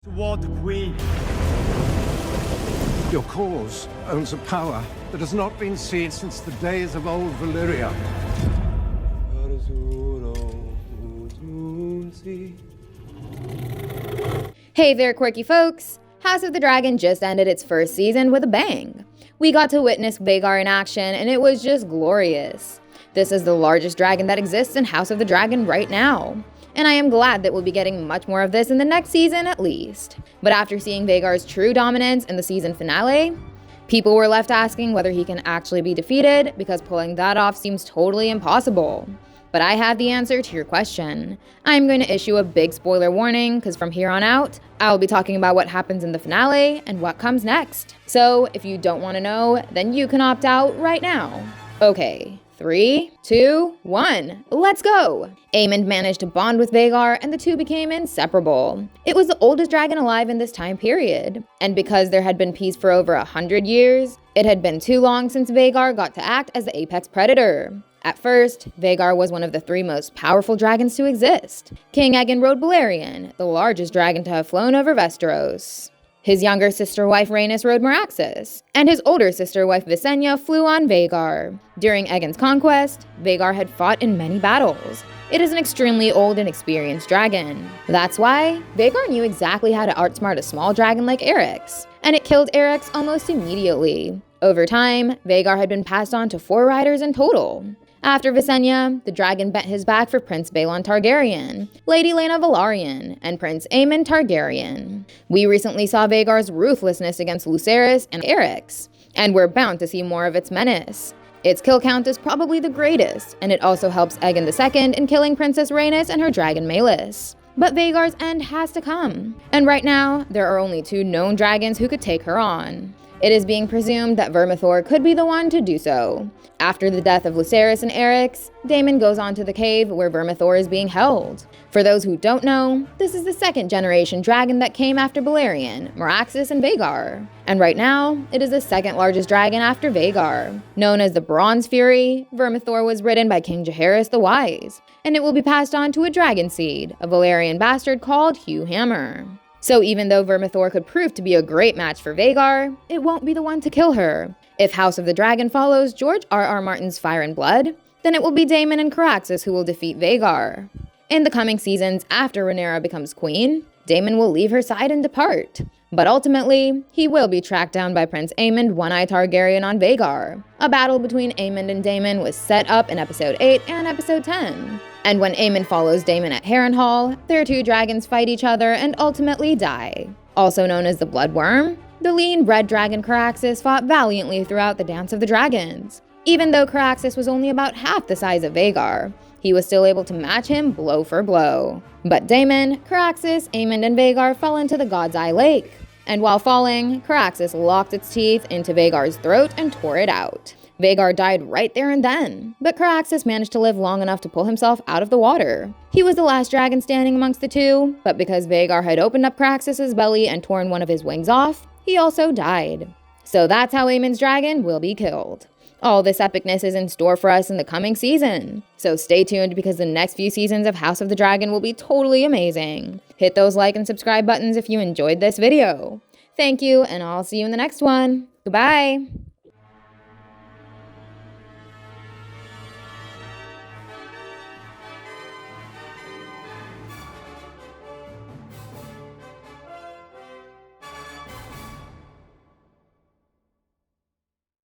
Toward the Queen. Your cause owns a power that has not been seen since the days of old Valyria. Hey there, quirky folks! House of the Dragon just ended its first season with a bang. We got to witness Vhagar in action, and it was just glorious. This is the largest dragon that exists in House of the Dragon right now, and I am glad that we'll be getting much more of this in the next season at least. But after seeing Vhagar's true dominance in the season finale, people were left asking whether he can actually be defeated, because pulling that off seems totally impossible. But I have the answer to your question. I'm going to issue a big spoiler warning, because from here on out, I'll be talking about what happens in the finale and what comes next. So if you don't want to know, then you can opt out right now. Okay, 3, 2, 1, let's go! Aemond managed to bond with Vhagar, and the two became inseparable. It was the oldest dragon alive in this time period, and because there had been peace for over 100 years, it had been too long since Vhagar got to act as the apex predator. At first, Vhagar was one of the 3 most powerful dragons to exist. King Aemond rode Balerion, the largest dragon to have flown over Westeros. His younger sister-wife Rhaenys rode Meraxes, and his older sister-wife Visenya flew on Vhagar. During Aegon's conquest, Vhagar had fought in many battles. It is an extremely old and experienced dragon. That's why Vhagar knew exactly how to outsmart a small dragon like Eryx, and it killed Eryx almost immediately. Over time, Vhagar had been passed on to 4 riders in total. After Visenya, the dragon bent his back for Prince Baelon Targaryen, Lady Laena Velaryon, and Prince Aemond Targaryen. We recently saw Vhagar's ruthlessness against Lucerys and Eryx, and we're bound to see more of its menace. Its kill count is probably the greatest, and it also helps Aegon II in killing Princess Rhaenys and her dragon Meleys. But Vhagar's end has to come, and right now, there are only 2 known dragons who could take her on. It is being presumed that Vermithor could be the one to do so. After the death of Lucerys and Eryx, Daemon goes on to the cave where Vermithor is being held. For those who don't know, this is the 2nd generation dragon that came after Balerion, Meraxes, and Vhagar. And right now, it is the 2nd largest dragon after Vhagar. Known as the Bronze Fury, Vermithor was ridden by King Jaehaerys the Wise, and it will be passed on to a dragon seed, a Valyrian bastard called Hugh Hammer. So even though Vermithor could prove to be a great match for Vhagar, it won't be the one to kill her. If House of the Dragon follows George R.R. Martin's Fire and Blood, then it will be Daemon and Caraxes who will defeat Vhagar. In the coming seasons after Rhaenyra becomes queen, Daemon will leave her side and depart. But ultimately, he will be tracked down by Prince Aemond One-Eye Targaryen on Vhagar. A battle between Aemond and Daemon was set up in Episode 8 and Episode 10. And when Aemond follows Daemon at Harrenhal, their 2 dragons fight each other and ultimately die. Also known as the Bloodworm, the lean red dragon Caraxes fought valiantly throughout the Dance of the Dragons. Even though Caraxes was only about half the size of Vhagar, he was still able to match him blow for blow. But Daemon, Caraxes, Aemond, and Vhagar fell into the God's Eye Lake. And while falling, Caraxes locked its teeth into Vhagar's throat and tore it out. Vhagar died right there and then, but Caraxes managed to live long enough to pull himself out of the water. He was the last dragon standing amongst the 2, but because Vhagar had opened up Caraxes' belly and torn one of his wings off, he also died. So that's how Aemond's dragon will be killed. All this epicness is in store for us in the coming season. So stay tuned, because the next few seasons of House of the Dragon will be totally amazing. Hit those like and subscribe buttons if you enjoyed this video. Thank you, and I'll see you in the next one. Goodbye!